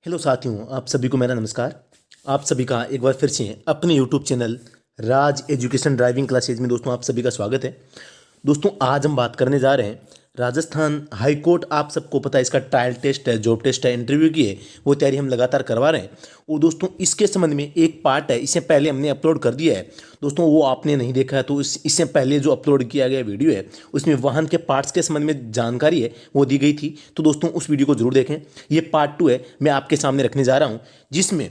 Hello साथियों, आप सभी को मेरा नमस्कार। आप सभी का एक बार फिर से अपने यूट्यूब चैनल राज एजुकेशन ड्राइविंग क्लासेज में दोस्तों आप सभी का स्वागत है। दोस्तों आज हम बात करने जा रहे हैं राजस्थान हाई कोर्ट। आप सबको पता है इसका ट्रायल टेस्ट है, जॉब टेस्ट है, इंटरव्यू की है, वो तैयारी हम लगातार करवा रहे हैं। और दोस्तों इसके संबंध में एक पार्ट है, इससे पहले हमने अपलोड कर दिया है दोस्तों, वो आपने नहीं देखा है तो इससे पहले जो अपलोड किया गया वीडियो है उसमें वाहन के पार्ट्स के संबंध में जानकारी है वो दी गई थी। तो दोस्तों उस वीडियो को जरूर देखें। ये पार्ट 2 है, मैं आपके सामने रखने जा रहा हूँ, जिसमें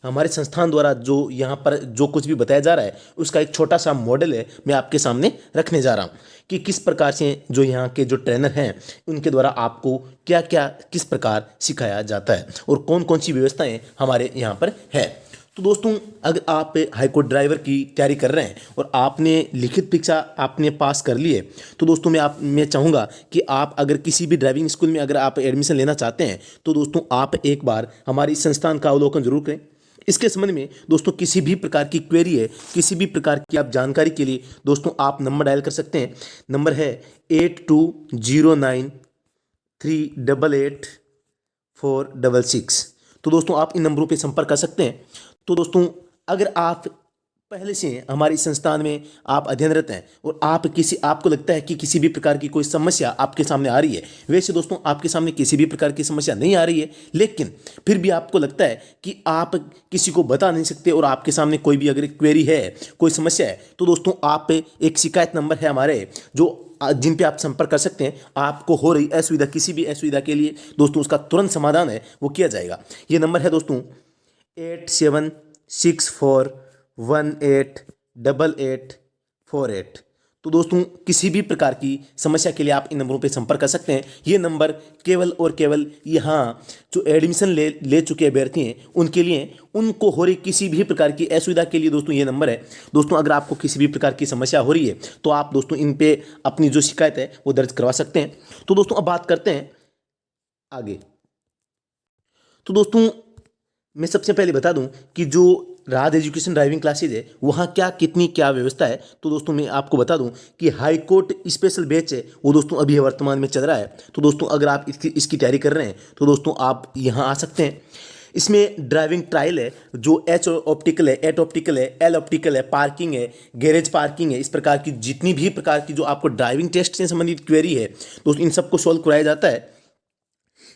हमारे संस्थान द्वारा जो यहाँ पर जो कुछ भी बताया जा रहा है उसका एक छोटा सा मॉडल है, मैं आपके सामने रखने जा रहा हूँ कि किस प्रकार से जो यहाँ के जो ट्रेनर हैं उनके द्वारा आपको क्या क्या किस प्रकार सिखाया जाता है और कौन कौन सी व्यवस्थाएं हमारे यहाँ पर है। तो दोस्तों अगर आप हाईकोर्ट ड्राइवर की तैयारी कर रहे हैं और आपने लिखित परीक्षा आपने पास कर ली है तो दोस्तों मैं चाहूँगा कि आप अगर किसी भी ड्राइविंग स्कूल में अगर आप एडमिशन लेना चाहते हैं तो दोस्तों आप एक बार हमारे इस संस्थान का अवलोकन जरूर करें। इसके संबंध में दोस्तों किसी भी प्रकार की क्वेरी है, किसी भी प्रकार की आप जानकारी के लिए दोस्तों आप नंबर डायल कर सकते हैं। नंबर है 8209388466। तो दोस्तों आप इन नंबरों पे संपर्क कर सकते हैं। तो दोस्तों अगर आप पहले से हमारे संस्थान में आप अध्ययनरत हैं और आपको लगता है कि किसी भी प्रकार की कोई समस्या आपके सामने आ रही है, वैसे दोस्तों आपके सामने किसी भी प्रकार की समस्या नहीं आ रही है, लेकिन फिर भी आपको लगता है कि आप किसी को बता नहीं सकते और आपके सामने कोई भी अगर क्वेरी है, कोई समस्या है, तो दोस्तों आप एक शिकायत नंबर है हमारे जिन पे आप संपर्क कर सकते हैं। आपको हो रही असुविधा, किसी भी असुविधा के लिए दोस्तों उसका तुरंत समाधान है वो किया जाएगा। ये नंबर है दोस्तों 8764188848। तो दोस्तों किसी भी प्रकार की समस्या के लिए आप इन नंबरों पर संपर्क कर सकते हैं। ये नंबर केवल और केवल यहाँ जो एडमिशन ले चुके अभ्यर्थी हैं उनके लिए, उनको हो रही किसी भी प्रकार की असुविधा के लिए दोस्तों ये नंबर है। दोस्तों अगर आपको किसी भी प्रकार की समस्या हो रही है तो आप दोस्तों इन पे अपनी जो शिकायत है वो दर्ज करवा सकते हैं। तो दोस्तों अब बात करते हैं आगे। तो दोस्तों मैं सबसे पहले बता दूं कि जो राज एजुकेशन ड्राइविंग क्लासेज है वहाँ कितनी क्या व्यवस्था है। तो दोस्तों मैं आपको बता दूं कि हाई कोर्ट स्पेशल बैच है वो दोस्तों अभी वर्तमान में चल रहा है। तो दोस्तों अगर आप इसकी तैयारी कर रहे हैं तो दोस्तों आप यहाँ आ सकते हैं। इसमें ड्राइविंग ट्रायल है, जो एच ऑप्टिकल है, एट ऑप्टिकल है, एल ऑप्टिकल है, पार्किंग है, गैरेज पार्किंग है, इस प्रकार की जितनी भी प्रकार की जो आपको ड्राइविंग टेस्ट से संबंधित क्वेरी है दोस्तों इन सबको सॉल्व कराया जाता है।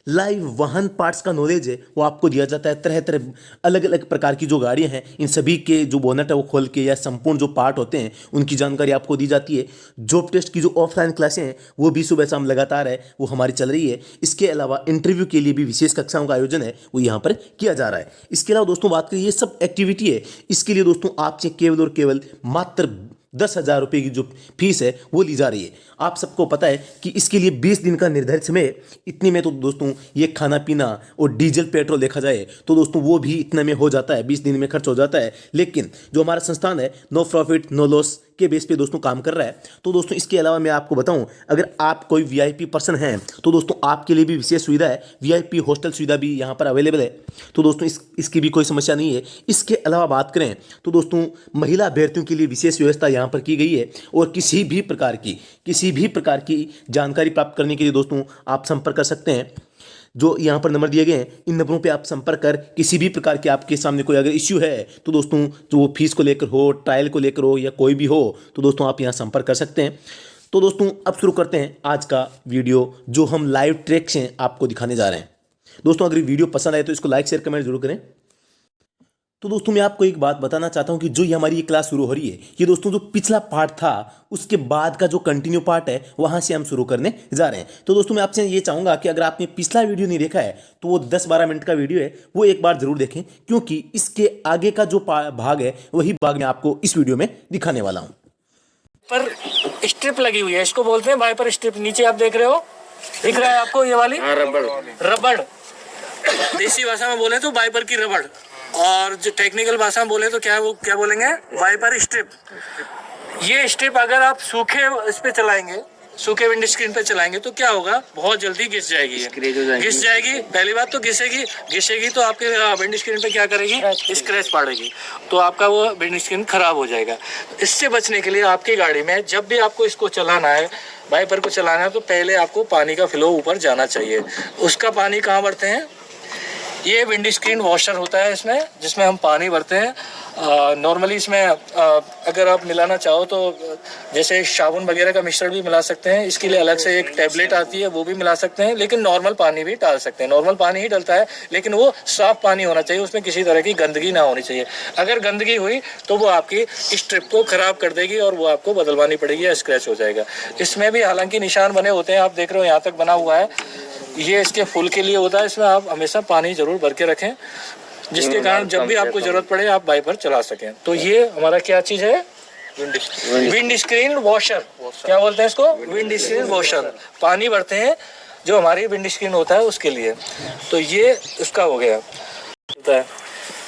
लाइव वाहन पार्ट्स का नॉलेज है वो आपको दिया जाता है। तरह तरह अलग अलग प्रकार की जो गाड़ियां हैं इन सभी के जो बोनट है वो खोल के या संपूर्ण जो पार्ट होते हैं उनकी जानकारी आपको दी जाती है। जॉब टेस्ट की जो ऑफलाइन क्लासें हैं वो भी सुबह शाम लगातार है वो हमारी चल रही है। इसके अलावा इंटरव्यू के लिए भी विशेष कक्षाओं का आयोजन है वो यहाँ पर किया जा रहा है। इसके अलावा दोस्तों बात करें ये सब एक्टिविटी है, इसके लिए दोस्तों आपसे केवल और केवल मात्र 10,000 रुपये की जो फीस है वो ली जा रही है। आप सबको पता है कि इसके लिए 20 दिन का निर्धारित समय, इतने में तो दोस्तों ये खाना पीना और डीजल पेट्रोल देखा जाए तो दोस्तों वो भी इतने में हो जाता है, 20 दिन में खर्च हो जाता है। लेकिन जो हमारा संस्थान है नो प्रॉफिट नो लॉस के बेस पे दोस्तों काम कर रहा है। तो दोस्तों इसके अलावा मैं आपको बताऊं, अगर आप कोई वीआईपी पर्सन हैं तो दोस्तों आपके लिए भी विशेष सुविधा है, वीआईपी हॉस्टल सुविधा भी यहाँ पर अवेलेबल है। तो दोस्तों इसकी भी कोई समस्या नहीं है। इसके अलावा बात करें तो दोस्तों महिला अभ्यर्थियों के लिए विशेष व्यवस्था यहाँ पर की गई है और किसी भी प्रकार की जानकारी प्राप्त करने के लिए दोस्तों आप संपर्क कर सकते हैं। जो यहाँ पर नंबर दिए गए हैं इन नंबरों पे आप संपर्क कर किसी भी प्रकार के आपके सामने कोई अगर इश्यू है तो दोस्तों जो वो फीस को लेकर हो, ट्रायल को लेकर हो या कोई भी हो तो दोस्तों आप यहाँ संपर्क कर सकते हैं। तो दोस्तों अब शुरू करते हैं आज का वीडियो, जो हम लाइव ट्रैक्स हैं आपको दिखाने जा रहे हैं। दोस्तों अगर वीडियो पसंद आए तो इसको लाइक शेयर कमेंट जरूर करें। तो दोस्तों मैं आपको एक बात बताना चाहता हूं कि जो ये हमारी ये क्लास शुरू हो रही है ये दोस्तों जो पिछला पार्ट था उसके बाद का जो कंटिन्यू पार्ट है वहां से हम शुरू करने जा रहे हैं। तो दोस्तों मैं आपसे ये चाहूंगा कि अगर आपने पिछला वीडियो नहीं देखा है तो वो 10-12 मिनट का वीडियो है वो एक बार जरूर देखें, क्योंकि इसके आगे का जो भाग है वही भाग मैं आपको इस वीडियो में दिखाने वाला हूँ। पर स्ट्रिप लगी हुई है, इसको बोलते हैं वाइपर स्ट्रिप। नीचे आप देख रहे हो, दिख रहा है आपको ये वाली रबड़। देसी भाषा में बोले तो वाइपर की रबड़, और जो टेक्निकल भाषा में बोले तो क्या बोलेंगे, वाइपर स्ट्रिप। ये स्ट्रिप अगर आप सूखे इस पे चलाएंगे, सूखे विंड स्क्रीन पे चलाएंगे तो क्या होगा, बहुत जल्दी घिस जाएगी, घिस जाएगी। पहली बात तो घिसेगी तो आपके विंड स्क्रीन पे क्या करेगी, स्क्रैच पड़ेगी, तो आपका वो विंड स्क्रीन खराब हो जाएगा। इससे बचने के लिए आपकी गाड़ी में जब भी आपको इसको चलाना है, वाइपर को चलाना है, तो पहले आपको पानी का फ्लो ऊपर जाना चाहिए। उसका पानी कहाँ बढ़ते हैं, ये विंड स्क्रीन वॉशर होता है इसमें, जिसमें हम पानी भरते हैं। नॉर्मली इसमें अगर आप मिलाना चाहो तो जैसे साबुन वगैरह का मिश्रण भी मिला सकते हैं। इसके लिए अलग से एक टैबलेट आती है, वो भी मिला सकते हैं। लेकिन नॉर्मल पानी भी डाल सकते हैं, नॉर्मल पानी ही डलता है, लेकिन वो साफ पानी होना चाहिए, उसमें किसी तरह की गंदगी ना होनी चाहिए। अगर गंदगी हुई तो वो आपकी स्ट्रिप को ख़राब कर देगी और वो आपको बदलवानी पड़ेगी या स्क्रैच हो जाएगा। इसमें भी हालांकि निशान बने होते हैं, आप देख रहे हो यहाँ तक बना हुआ है, ये इसके फुल के लिए होता है। इसमें आप हमेशा पानी जरूर भर के रखें, जिसके कारण जब भी आपको जरूरत पड़े आप वाइपर चला सकें। तो ये हमारा क्या चीज़ है, विंड स्क्रीन वॉशर। क्या बोलते हैं इसको, विंड स्क्रीन वॉशर। पानी भरते हैं जो हमारी विंड स्क्रीन होता है उसके लिए। तो ये उसका हो गया होता है।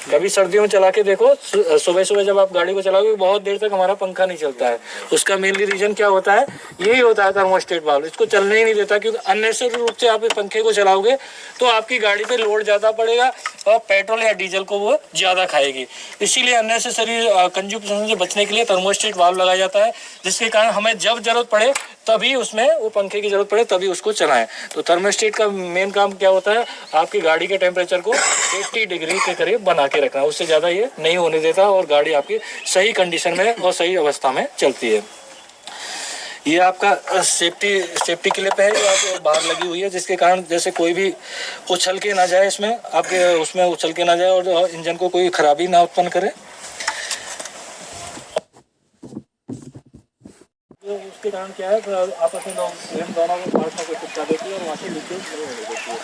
कभी सर्दियों में चला के देखो, सुबह सुबह जब आप गाड़ी को चलाओगे बहुत देर तक हमारा पंखा नहीं चलता है। उसका मेनली रीजन क्या होता है, यही होता है थर्मोस्टेट वाल्व, इसको चलने ही नहीं देता। क्योंकि अननेसेसरी रूप से आप इस पंखे को चलाओगे तो आपकी गाड़ी पे लोड ज़्यादा पड़ेगा और पेट्रोल या डीजल को वो ज़्यादा खाएगी। इसीलिए अननेसेसरी कंज्यूमेशन से बचने के लिए थर्मोस्टेट वाल्व लगाया जाता है, जिसके कारण हमें जब जरूरत पड़े तभी उसमें वो पंखे की जरूरत पड़े तभी उसको चलाएं। तो थर्मोस्टेट का मेन काम क्या होता है, आपकी गाड़ी के टेम्परेचर को 80 डिग्री के करीब बना के रखना, उससे ज़्यादा ये नहीं होने देता और गाड़ी आपकी सही कंडीशन में और सही अवस्था में चलती है। ये आपका सेफ्टी क्लिप है जो आपके बाहर लगी हुई है, जिसके कारण जैसे कोई भी उछल के ना जाए, इसमें आपके उसमें उछल के ना जाए और इंजन को कोई खराबी ना उत्पन्न करे। तो उसके कारण क्या है, आपस में दोनों को पार्ट में चिपका देती है और वहाँ से लीकेज नहीं होने देती है।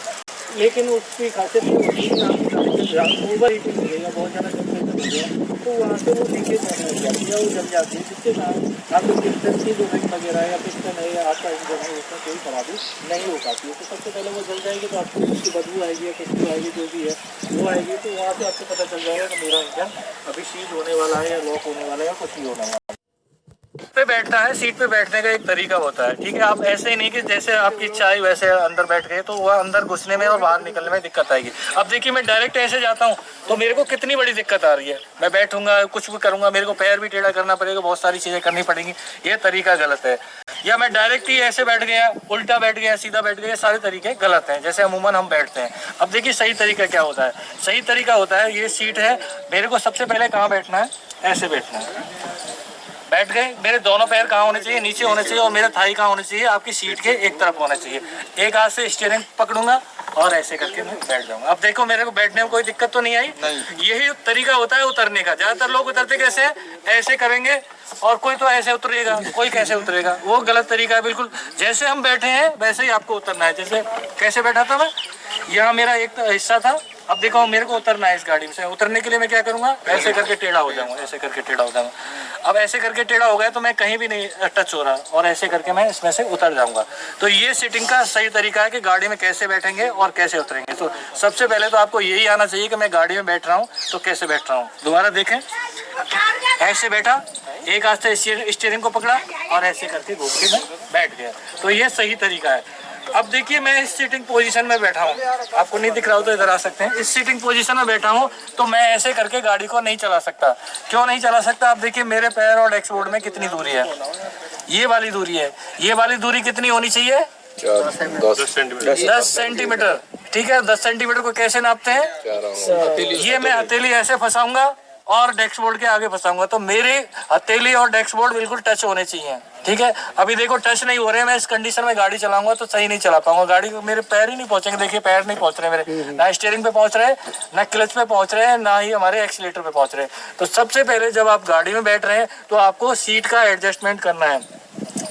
लेकिन उसकी खासियत ये होती है कि आपकी ओवर हीटिंग हो गई या बहुत ज़्यादा टेम्परेचर हो गया तो वहाँ से वो लीकेज होने लग जाती है, वो जल जाती है, जिसके कारण आपकी पिस्टन की जो रिंग वगैरह या पिस्टन है या आपका इंजन है उसमें कोई खराबी नहीं हो पाती है। तो सबसे पहले वो जल जाएगी तो आपको उसकी बदबू आएगी या खुशबू आएगी, जो भी है वो आएगी, तो वहाँ से आपको पता चल जाएगा कि मेरा इंजन अभी सीज होने वाला है या लॉक होने वाला है या कुछ भी होने वाला है। पे बैठना है, सीट पे बैठने का एक तरीका होता है, ठीक है। आप ऐसे ही नहीं कि जैसे आपकी इच्छा है वैसे अंदर बैठ गए तो वह अंदर घुसने में और बाहर निकलने में दिक्कत आएगी। अब देखिए मैं डायरेक्ट ऐसे जाता हूँ तो मेरे को कितनी बड़ी दिक्कत आ रही है। मैं बैठूंगा कुछ भी करूंगा, मेरे को पैर भी टेढ़ा करना पड़ेगा, बहुत सारी चीज़ें करनी पड़ेंगी, ये तरीका गलत है। या मैं डायरेक्ट ही ऐसे बैठ गया, उल्टा बैठ गया, सीधा बैठ गया, सारे तरीके गलत हैं जैसे अमूमन हम बैठते हैं। अब देखिए सही तरीका क्या होता है, सही तरीका होता है, ये सीट है, मेरे को सबसे पहले कहाँ बैठना है, ऐसे बैठना है। बैठ गए, मेरे दोनों पैर कहाँ होने चाहिए, नीचे होने चाहिए और मेरा थाई कहाँ होने चाहिए, आपकी सीट के एक तरफ होना चाहिए। एक हाथ से स्टीयरिंग पकड़ूंगा और ऐसे करके मैं बैठ जाऊंगा। अब देखो मेरे को बैठने में कोई दिक्कत तो नहीं आई। यही तरीका होता है उतरने का। ज्यादातर लोग उतरते कैसे हैं, ऐसे करेंगे और कोई तो ऐसे उतरेगा, कोई कैसे उतरेगा, वो गलत तरीका है बिल्कुल। जैसे हम बैठे हैं वैसे ही आपको उतरना है। जैसे कैसे बैठा था मैं, यहाँ मेरा एक हिस्सा था, अब देखो मेरे को उतरना है इस गाड़ी में से। उतरने के लिए मैं क्या करूँगा, ऐसे करके टेढ़ा हो जाऊँगा, ऐसे करके टेढ़ा हो जाऊँगा। अब ऐसे करके टेढ़ा हो गया तो मैं कहीं भी नहीं टच हो रहा और ऐसे करके मैं इसमें से उतर जाऊँगा। तो ये सीटिंग का सही तरीका है कि गाड़ी में कैसे बैठेंगे और कैसे उतरेंगे। तो सबसे पहले तो आपको यही आना चाहिए कि मैं गाड़ी में बैठ रहा हूँ तो कैसे बैठ रहा हूँ। दोबारा देखें, ऐसे बैठा, एक हाथ से स्टीयरिंग को पकड़ा और ऐसे करके घूम के मैं बैठ गया। तो ये सही तरीका है। अब देखिए मैं इस सीटिंग पोजीशन में बैठा हूँ, आपको नहीं दिख रहा हो तो इधर आ सकते हैं। इस सीटिंग पोजीशन में बैठा हूँ तो मैं ऐसे करके गाड़ी को नहीं चला सकता। क्यों नहीं चला सकता, आप देखिए मेरे पैर और डैशबोर्ड में कितनी दूरी है, ये वाली दूरी है। ये वाली दूरी कितनी होनी चाहिए, 10 सेंटीमीटर, ठीक है। 10 सेंटीमीटर को कैसे नापते हैं, ये मैं हथेली ऐसे फंसाऊंगा और डैशबोर्ड के आगे फंसाऊंगा तो मेरे हथेली और डैशबोर्ड बिल्कुल टच होने चाहिए, ठीक है। अभी देखो टच नहीं हो रहे, मैं इस कंडीशन में गाड़ी चलाऊंगा तो सही नहीं चला पाऊंगा। गाड़ी को मेरे पैर ही नहीं पहुंचेंगे, देखिए पैर नहीं पहुंच रहे मेरे, ना स्टीयरिंग पे पहुंच रहे, ना क्लच पे पहुंच रहे हैं, ना ही हमारे एक्सीलेटर पे पहुंच रहे हैं। तो सबसे पहले जब आप गाड़ी में बैठ रहे हैं तो आपको सीट का एडजस्टमेंट करना है।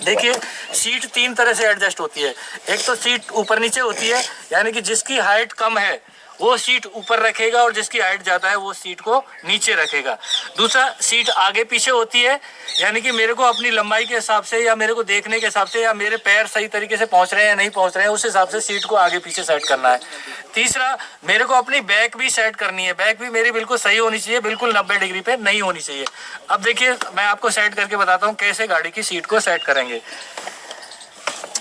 देखिए सीट 3 तरह से एडजस्ट होती है। एक तो सीट ऊपर नीचे होती है, यानी कि जिसकी हाइट कम है वो सीट ऊपर रखेगा और जिसकी हाइट ज़्यादा है वो सीट को नीचे रखेगा। दूसरा सीट आगे पीछे होती है, यानी कि मेरे को अपनी लंबाई के हिसाब से या मेरे को देखने के हिसाब से या मेरे पैर सही तरीके से पहुंच रहे हैं या नहीं पहुंच रहे हैं उस हिसाब से सीट को आगे पीछे सेट करना है। तीसरा मेरे को अपनी बैक भी सेट करनी है, बैक भी मेरी बिल्कुल सही होनी चाहिए, बिल्कुल 90 डिग्री पे नहीं होनी चाहिए। अब देखिए मैं आपको सेट करके बताता हूँ कैसे गाड़ी की सीट को सेट करेंगे।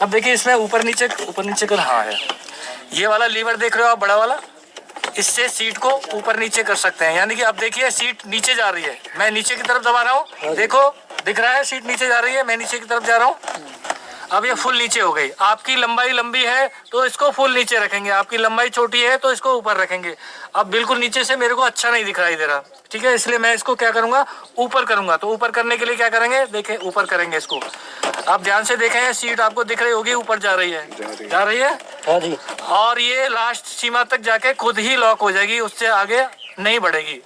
अब देखिए इसमें ऊपर नीचे कर, हाँ है, ये वाला लीवर देख रहे हो आप, बड़ा वाला, इससे सीट को ऊपर नीचे कर सकते हैं। यानी कि अब देखिए सीट नीचे जा रही है, मैं नीचे की तरफ दबा रहा हूँ, देखो दिख रहा है सीट नीचे जा रही है, मैं नीचे की तरफ जा रहा हूँ। अब ये फुल नीचे हो गई। आपकी लंबाई लंबी है तो इसको फुल नीचे रखेंगे, आपकी लंबाई छोटी है तो इसको ऊपर रखेंगे। अब बिल्कुल नीचे से मेरे को अच्छा नहीं दिखाई दे रहा, ठीक है, इसलिए मैं इसको क्या करूंगा, ऊपर करूंगा। तो ऊपर करने के लिए क्या करेंगे, देखें ऊपर करेंगे इसको। आप ध्यान से देखें, सीट आपको दिख रही होगी, ऊपर जा रही है, जा रही है। हाँ जी। और ये लास्ट सीमा तक जाके खुद ही लॉक हो जाएगी, उससे आगे नहीं बढ़ेगी।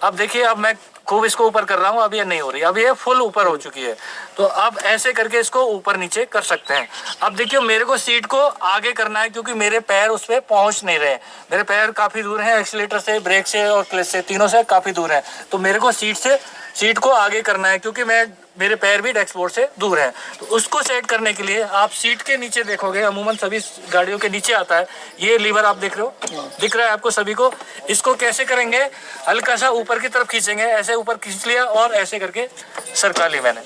अब देखिए, अब मैं खूब इसको ऊपर कर रहा हूँ, अब ये नहीं हो रही, अब ये फुल ऊपर हो चुकी है। तो अब ऐसे करके इसको ऊपर नीचे कर सकते हैं। अब देखिए, मेरे को सीट को आगे करना है क्योंकि मेरे पैर उस पर पहुँच नहीं रहे। मेरे पैर काफ़ी दूर हैं एक्सीलेटर से, ब्रेक से और क्लच से, तीनों से काफ़ी दूर हैं। तो मेरे को सीट को आगे करना है क्योंकि मेरे पैर भी डैशबोर्ड से दूर हैं। तो उसको सेट करने के लिए आप सीट के नीचे देखोगे, अमूमन सभी गाड़ियों के नीचे आता है ये लीवर, आप देख रहे हो, दिख रहा है आपको सभी को। इसको कैसे करेंगे, हल्का सा ऊपर की तरफ खींचेंगे, ऐसे ऊपर खींच लिया और ऐसे करके सरका ली मैंने,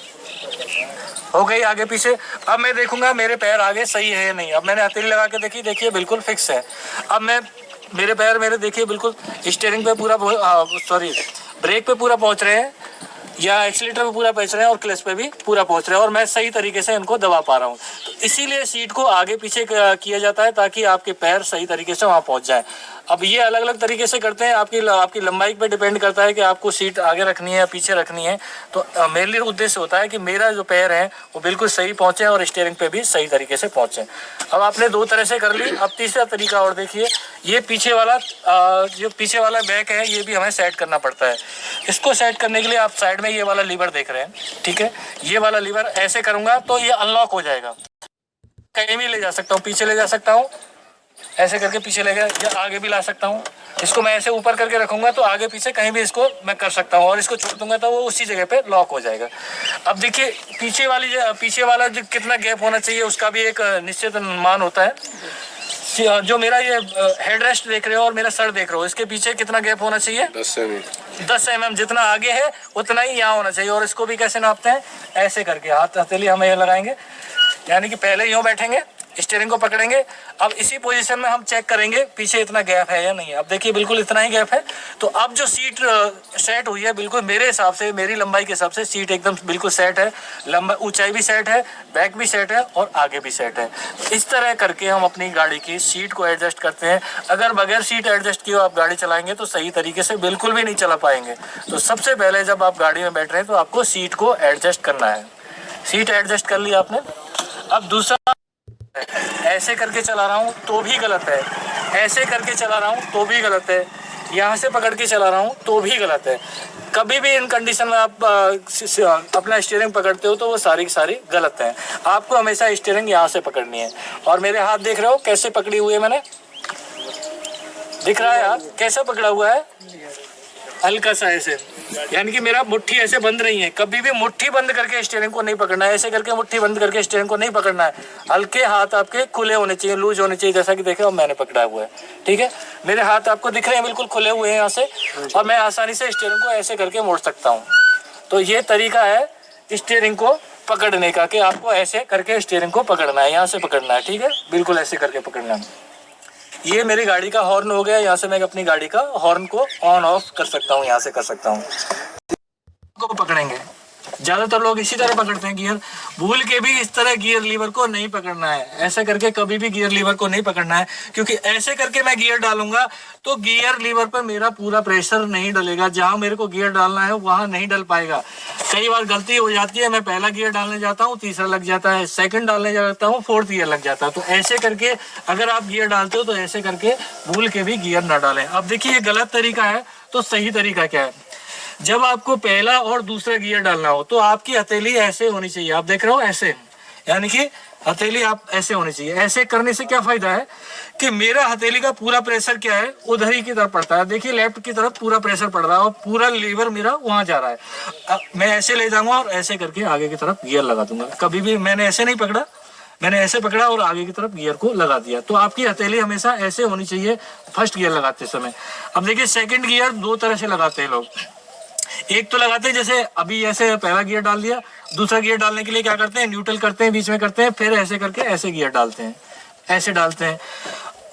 हो गई आगे पीछे। अब मैं देखूंगा मेरे पैर आगे सही है या नहीं। अब मैंने हथेली लगा के देखी, देखिए बिल्कुल फिक्स है। अब मेरे पैर देखिए बिल्कुल स्टीयरिंग पे पूरा, सॉरी ब्रेक पे पूरा पहुंच रहे हैं, या एक्सीलेटर पे पूरा पहुंच रहे हैं और क्लच पे भी पूरा पहुंच रहे हैं, और मैं सही तरीके से इनको दबा पा रहा हूँ। तो इसीलिए सीट को आगे पीछे किया जाता है ताकि आपके पैर सही तरीके से वहाँ पहुँच जाए। अब ये अलग अलग तरीके से करते हैं, आपकी लंबाई पे डिपेंड करता है कि आपको सीट आगे रखनी है या पीछे रखनी है। तो मेरे लिए उद्देश्य होता है कि मेरा जो पैर है वो बिल्कुल सही पहुँचे और स्टीयरिंग पे भी सही तरीके से पहुँचे। अब आपने 2 तरह से कर ली। अब तीसरा तरीका और देखिए, ये पीछे वाला जो पीछे वाला बैक है ये भी हमें सेट करना पड़ता है। इसको सेट करने के लिए आप साइड में ये वाला लीवर देख रहे हैं, ठीक है, ये वाला लीवर ऐसे करूँगा तो ये अनलॉक हो जाएगा। कहीं भी ले जा सकता हूँ, पीछे ले जा सकता हूँ, ऐसे करके पीछे ले गया, या आगे भी ला सकता हूँ। इसको मैं ऐसे ऊपर करके रखूंगा तो आगे पीछे कहीं भी इसको मैं कर सकता हूँ, और इसको छोड़ दूंगा तो वो उसी जगह पे लॉक हो जाएगा। अब देखिए, पीछे वाला जो कितना गैप होना चाहिए उसका भी एक निश्चित मान होता है। जो मेरा ये हेड रेस्ट देख रहे हो और मेरा सर देख रहे हो, इसके पीछे कितना गैप होना चाहिए, 10 mm जितना आगे है उतना ही यहाँ होना चाहिए। और इसको भी कैसे नापते हैं, ऐसे करके हथेली हम ये लगाएंगे, यानी कि पहले यूँ बैठेंगे, स्टीयरिंग को पकड़ेंगे। अब इसी पोजीशन में हम चेक करेंगे पीछे इतना गैप है या नहीं है। अब देखिए बिल्कुल इतना ही गैप है। तो अब जो सीट सेट हुई है बिल्कुल मेरे हिसाब से, मेरी लंबाई के हिसाब से सीट एकदम बिल्कुल सेट है, ऊंचाई भी सेट है, बैक भी सेट है और आगे भी सेट है। इस तरह करके हम अपनी गाड़ी की सीट को एडजस्ट करते हैं। अगर बगैर सीट एडजस्ट किए आप गाड़ी चलाएंगे तो सही तरीके से बिल्कुल भी नहीं चला पाएंगे। तो सबसे पहले जब आप गाड़ी में बैठ रहे हैं तो आपको सीट को एडजस्ट करना है। सीट एडजस्ट कर लिया आपने। अब दूसरा, ऐसे करके चला रहा हूँ तो भी गलत है, ऐसे करके चला रहा हूँ तो भी गलत है, यहाँ से पकड़ के चला रहा हूँ तो भी गलत है। कभी भी इन कंडीशन में आप अपना स्टीयरिंग पकड़ते हो तो वो सारी की सारी गलत है। आपको हमेशा स्टीयरिंग यहाँ से पकड़नी है। और मेरे हाथ देख रहे हो कैसे पकड़ी हुई है मैंने, दिख रहा है हाथ कैसा पकड़ा हुआ है, हल्का सा ऐसे, यानी कि मेरा मुट्ठी ऐसे बंद नहीं है। कभी भी मुट्ठी बंद करके स्टीयरिंग को नहीं पकड़ना है, ऐसे करके मुट्ठी बंद करके स्टीयरिंग को नहीं पकड़ना है। हल्के हाथ आपके खुले होने चाहिए, लूज होने चाहिए, जैसा कि देखे और मैंने पकड़ा हुआ है, ठीक है। मेरे हाथ आपको दिख रहे हैं बिल्कुल खुले हुए हैं यहाँ से, और मैं आसानी से स्टीयरिंग को ऐसे करके मोड़ सकता हूँ। तो ये तरीका है स्टीयरिंग को पकड़ने का, कि आपको ऐसे करके स्टीयरिंग को पकड़ना है, यहाँ से पकड़ना है, ठीक है, बिल्कुल ऐसे करके पकड़ना है। ये मेरी गाड़ी का हॉर्न हो गया, यहाँ से मैं अपनी गाड़ी का हॉर्न को ऑन ऑफ कर सकता हूँ, यहाँ से कर सकता हूँ। को पकड़ेंगे, ज्यादातर लोग इसी तरह पकड़ते हैं गियर, भूल के भी इस तरह गियर लीवर को नहीं पकड़ना है। ऐसे करके कभी भी गियर लीवर को नहीं पकड़ना है, क्योंकि ऐसे करके मैं गियर डालूंगा तो गियर लीवर पर मेरा पूरा प्रेशर नहीं डलेगा। जहां मेरे को गियर डालना है वहां नहीं डल पाएगा। कई बार गलती हो जाती है, मैं पहला गियर डालने जाता हूँ, तीसरा लग जाता है, सेकंड डालने जाता हूँ, फोर्थ गियर लग जाता है। तो ऐसे करके अगर आप गियर डालते हो तो ऐसे करके भूल के भी गियर ना डालें। अब देखिए, ये गलत तरीका है, तो सही तरीका क्या है। जब आपको पहला और दूसरा गियर डालना हो तो आपकी हथेली ऐसे होनी चाहिए, आप देख रहे हो ऐसे, यानी कि हथेली आप ऐसे होनी चाहिए। ऐसे करने से क्या फायदा है कि मेरा हथेली का पूरा प्रेशर क्या है, उधर ही की तरफ पड़ता है। देखिए लेफ्ट की तरफ पूरा प्रेशर पड़ रहा है और पूरा लीवर मेरा वहां जा रहा है। अब मैं ऐसे ले जाऊंगा और ऐसे करके आगे की तरफ गियर लगा दूंगा। कभी भी मैंने ऐसे नहीं पकड़ा, मैंने ऐसे पकड़ा और आगे की तरफ गियर को लगा दिया। तो आपकी हथेली हमेशा ऐसे होनी चाहिए फर्स्ट गियर लगाते समय। अब देखिए, सेकंड गियर 2 तरह से लगाते हैं लोग। एक तो लगाते हैं जैसे अभी ऐसे पहला गियर डाल दिया, दूसरा गियर डालने के लिए क्या करते हैं, न्यूट्रल करते हैं, बीच में करते हैं, फिर ऐसे करके ऐसे गियर डालते हैं, ऐसे डालते हैं।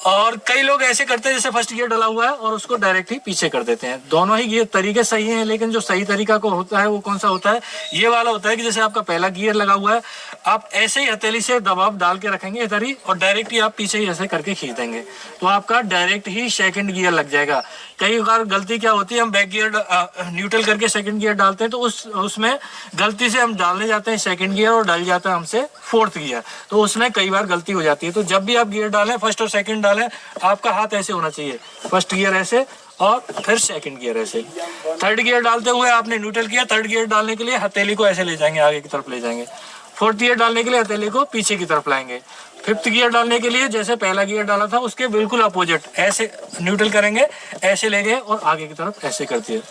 और कई लोग ऐसे करते हैं जैसे फर्स्ट गियर डला हुआ है और उसको डायरेक्ट ही पीछे कर देते हैं। दोनों ही गियर तरीके सही हैं, लेकिन जो सही तरीका को होता है वो कौन सा होता है, ये वाला होता है कि जैसे आपका पहला गियर लगा हुआ है, आप ऐसे ही हथेली से दबाव डाल के रखेंगे इधर ही और डायरेक्ट ही आप पीछे ही ऐसे करके खींच देंगे, तो आपका डायरेक्ट ही सेकंड गियर लग जाएगा। कई बार गलती क्या होती है, हम बैक गियर न्यूट्रल करके सेकंड गियर डालते हैं, तो उसमें गलती से हम डालने जाते हैं सेकंड गियर और डल जाता है हमसे फोर्थ गियर, तो उसमें कई बार गलती हो जाती है। तो जब भी आप गियर डालें, फर्स्ट और सेकंड डालें, आपका हाथ ऐसे होना चाहिए, फर्स्ट गियर ऐसे और फिर सेकंड गियर ऐसे। थर्ड गियर डालते हुए आपने न्यूट्रल किया, थर्ड गियर डालने के लिए हथेली को ऐसे ले जाएंगे, आगे की तरफ ले जाएंगे। फोर्थ गियर डालने के लिए हथेली को पीछे की तरफ लाएंगे। फिफ्थ गियर डालने के लिए जैसे पहला गियर डाला था उसके बिल्कुल अपोजिट, ऐसे न्यूट्रल करेंगे, ऐसे ले गए और आगे की तरफ ऐसे कर दिए।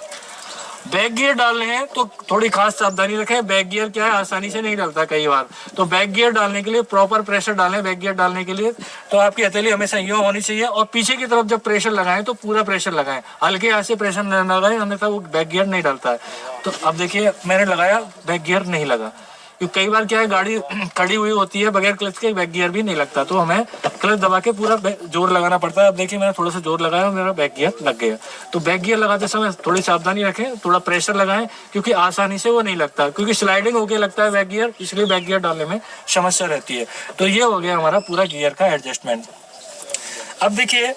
बैक गियर डालने हैं तो थोड़ी खास सावधानी रखें, बैक गियर क्या है आसानी से नहीं डलता कई बार, तो बैक गियर डालने के लिए प्रॉपर प्रेशर डालें। बैक गियर डालने के लिए तो आपकी हथेली हमेशा यूं होनी चाहिए और पीछे की तरफ जब प्रेशर लगाएं तो पूरा प्रेशर लगाएं, हल्के हाथ से प्रेशर न लगाएं, अन्यथा वो बैक गियर नहीं डालता है। तो अब देखिए मैंने लगाया, बैक गियर नहीं लगा, क्योंकि कई बार क्या है गाड़ी खड़ी हुई होती है बगैर क्लच के, बैक गियर भी नहीं लगता, तो हमें क्लच दबा के पूरा जोर लगाना पड़ता है। अब देखिए मैंने थोड़ा सा जोर लगाया और मेरा बैक गियर लग गया। तो बैक गियर लगाते समय थोड़ी सावधानी रखें, थोड़ा प्रेशर लगाएं, क्योंकि आसानी से वो नहीं लगता, क्योंकि स्लाइडिंग होके लगता है बैक गियर, इसलिए बैक गियर डालने में समस्या रहती है। तो ये हो गया हमारा पूरा गियर का एडजस्टमेंट। अब देखिए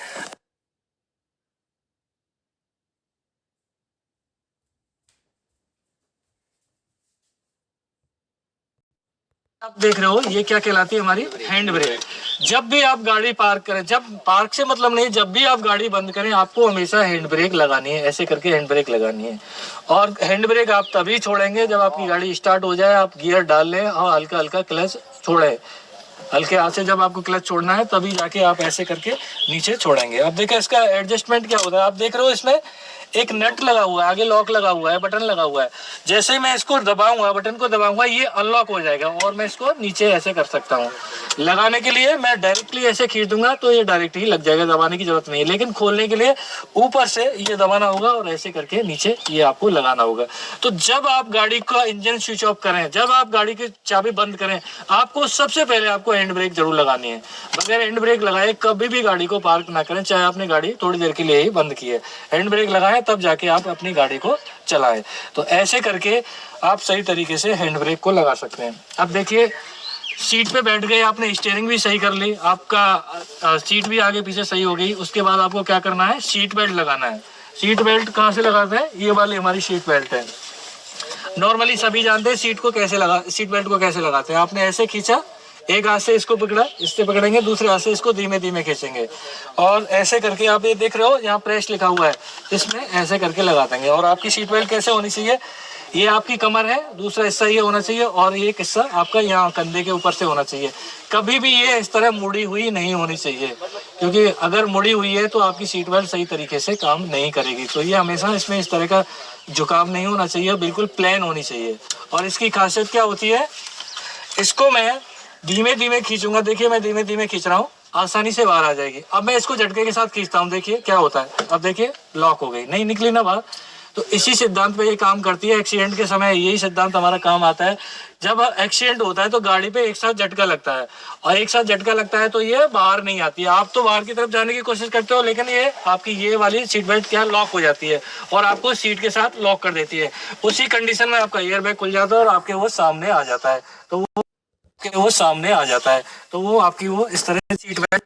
आप देख रहे हो ये क्या कहलाती है हमारी हैंड ब्रेक। जब भी आप गाड़ी पार्क करें, जब पार्क से मतलब नहीं, जब भी आप गाड़ी बंद करें आपको हमेशा हैंड ब्रेक लगानी है, ऐसे करके हैंड ब्रेक लगानी है। और हैंड ब्रेक आप तभी छोड़ेंगे जब आपकी गाड़ी स्टार्ट हो जाए, आप गियर डाल लें और हल्का हल्का क्लच छोड़े, हल्के हाथ से जब आपको क्लच छोड़ना है तभी जाके आप ऐसे करके नीचे छोड़ेंगे। अब देखिए इसका एडजस्टमेंट क्या होता है, आप देख रहे हो इसमें एक नट लगा हुआ है, आगे लॉक लगा हुआ है, बटन लगा हुआ है। जैसे ही मैं इसको दबाऊंगा, बटन को दबाऊंगा, ये अनलॉक हो जाएगा और मैं इसको नीचे ऐसे कर सकता हूँ। लगाने के लिए मैं डायरेक्टली ऐसे खींच दूंगा तो ये डायरेक्ट ही लग जाएगा, दबाने की जरूरत नहीं है। लेकिन खोलने के लिए ऊपर से ये दबाना होगा और ऐसे करके नीचे ये आपको लगाना होगा। तो जब आप गाड़ी का इंजन स्विच ऑफ करें, जब आप गाड़ी की चाबी बंद करें, आपको सबसे पहले आपको हैंड ब्रेक जरूर लगानी है। बगैर हैंड ब्रेक लगाए कभी भी गाड़ी को पार्क ना करें, चाहे आपने गाड़ी थोड़ी देर के लिए ही बंद की है। हैंड ब्रेक लगाएं तब जाके आप अपनी गाड़ी को चलाएं। तो ऐसे करके आप सही तरीके से हैंड ब्रेक को लगा सकते हैं। अब देखिए सीट पे बैठ गए, आपने स्टीयरिंग भी सही कर ली, आपका सीट भी आगे पीछे सही हो गई। उसके बाद आपको क्या करना है, सीट बेल्ट लगाना है। सीट बेल्ट कहाँ से लगाते हैं, ये वाली हमारी सीट बेल्ट है। नॉर्मली सभी जानते हैं सीट बेल्ट को कैसे लगाते हैं। आपने ऐसे खींचा, एक हाथ से इसको पकड़ा, इससे पकड़ेंगे, दूसरे हाथ से इसको धीमे धीमे खींचेंगे और ऐसे करके आप ये देख रहे हो यहाँ प्रेस लिखा हुआ है, इसमें ऐसे करके लगा देंगे। और आपकी सीट बेल्ट कैसे होनी चाहिए, ये आपकी कमर है, दूसरा हिस्सा ये होना चाहिए और ये हिस्सा आपका यहाँ कंधे के ऊपर से होना चाहिए। कभी भी ये इस तरह मुड़ी हुई नहीं होनी चाहिए, क्योंकि अगर मुड़ी हुई है तो आपकी सीट बेल्ट सही तरीके से काम नहीं करेगी। तो ये हमेशा इसमें इस तरह का झुकाव नहीं होना चाहिए, बिल्कुल प्लेन होनी चाहिए। और इसकी खासियत क्या होती है, इसको मैं धीमे धीमे खींचूंगा, देखिए मैं धीमे धीमे खींच रहा हूँ, आसानी से बाहर आ जाएगी। अब मैं इसको झटके के साथ खींचता हूँ, देखिए क्या होता है, अब देखिए लॉक हो गई, नहीं निकली ना बाहर। तो इसी सिद्धांत पे ये काम करती है। एक्सीडेंट के समय यही सिद्धांत हमारा काम आता है। जब एक्सीडेंट होता है तो गाड़ी पे एक साथ झटका लगता है, और एक साथ झटका लगता है तो ये बाहर नहीं आती है। आप तो बाहर की तरफ जाने की कोशिश करते हो, लेकिन ये आपकी ये वाली सीट बेल्ट क्या लॉक हो जाती है और आपको सीट के साथ लॉक कर देती है। उसी कंडीशन में आपका एयर बैग खुल जाता है और आपके वो सामने आ जाता है, तो वो सामने आ जाता है, तो वो आपकी वो इस तरह सीट बेल्ट।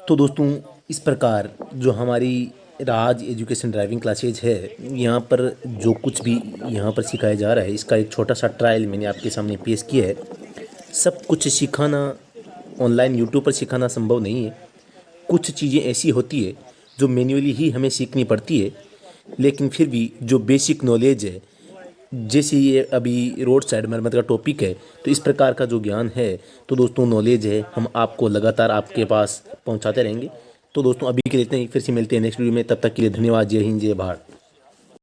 तो दोस्तों इस प्रकार जो हमारी राज एजुकेशन ड्राइविंग क्लासेज है, यहाँ पर जो कुछ भी यहाँ पर सिखाया जा रहा है, इसका एक छोटा सा ट्रायल मैंने आपके सामने पेश किया है। सब कुछ सिखाना ऑनलाइन यूट्यूब पर सिखाना संभव नहीं है। कुछ चीज़ें ऐसी होती है जो मैन्युअली ही हमें सीखनी पड़ती है, लेकिन फिर भी जो बेसिक नॉलेज है, जैसे ये अभी रोड साइड मरम्मत का टॉपिक है, तो इस प्रकार का जो ज्ञान है, तो दोस्तों नॉलेज है, हम आपको लगातार आपके पास पहुंचाते रहेंगे। तो दोस्तों अभी के लिए इतना ही, फिर से मिलते हैं नेक्स्ट वीडियो में। तब तक के लिए धन्यवाद। जय हिंद, जय भारत।